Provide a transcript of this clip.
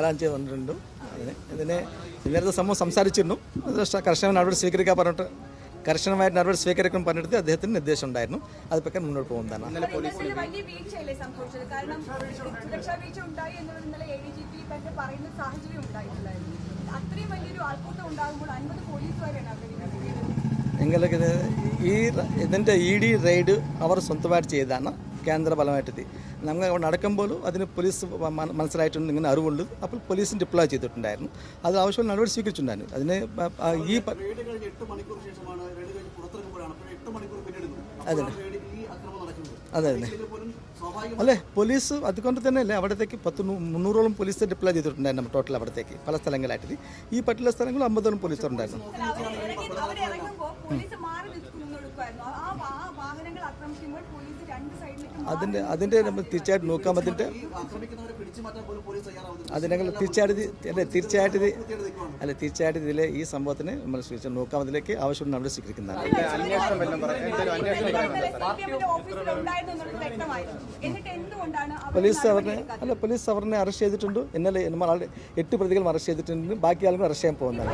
Plan ചെയ്തുകൊണ്ടുണ്ട്. ഇതിനെ നേരത്തെ സമൂഹം സംസാരിച്ചിരുന്നു. അത് കർശന നടപടി സ്വീകരിക്കാൻ പറഞ്ഞിട്ട് കർശനമായിട്ട് നടപടി സ്വീകരിക്കാൻ പറഞ്ഞിട്ട് അദ്ദേഹത്തിന് നിർദ്ദേശം ഉണ്ടായിരുന്നു. അത് പ്രകാരം മുന്നോട്ട് പോകുന്നതാണ്. എங்களுக்கு ഇതിൻ്റെ ED റെയ്ഡ് അവർ സ്വന്തമായിട്ട് ചെയ്തതാണ്. കേന്ദ്ര ബലമായിട്ട് നമ്മൾ അവിടെ നടക്കുമ്പോഴും അതിന് പോലീസ് മനസ്സിലായിട്ടുണ്ട്, ഇങ്ങനെ അറിവുണ്ട്. അപ്പോൾ പോലീസിന് ഡിപ്ലോയ് ചെയ്തിട്ടുണ്ടായിരുന്നു. അത് ആവശ്യമുള്ള നടപടി സ്വീകരിച്ചിട്ടുണ്ടായിരുന്നു. അതിന് ഈ അതെ അതെ അതെ അല്ലേ, പോലീസ് അതുകൊണ്ട് തന്നെ അല്ലേ അവിടത്തേക്ക് 300ഓളം പോലീസ് ഡിപ്ലോയ് ചെയ്തിട്ടുണ്ടായിരുന്നു ടോട്ടൽ അവിടത്തേക്ക് പല സ്ഥലങ്ങളായിട്ട്. ഈ പറ്റുള്ള സ്ഥലങ്ങളിൽ 50ഓളം പോലീസുണ്ടായിരുന്നു. അതിൻ്റെ നമ്മൾ തീർച്ചയായിട്ടും നോക്കാം. തീർച്ചയായിട്ടും ഇതിലെ ഈ സംഭവത്തിന് നമ്മൾ നോക്കാം. അതിലേക്ക് ആവശ്യമുള്ള നടപടി സ്വീകരിക്കുന്നതാണ്. പോലീസ് അവരെ അറസ്റ്റ് ചെയ്തിട്ടുണ്ട്. ഇന്നലെ 8 പ്രതികൾ അറസ്റ്റ് ചെയ്തിട്ടുണ്ട്. ബാക്കി ആളുകൾ അറസ്റ്റ് ചെയ്യാൻ പോകുന്നതാണ്.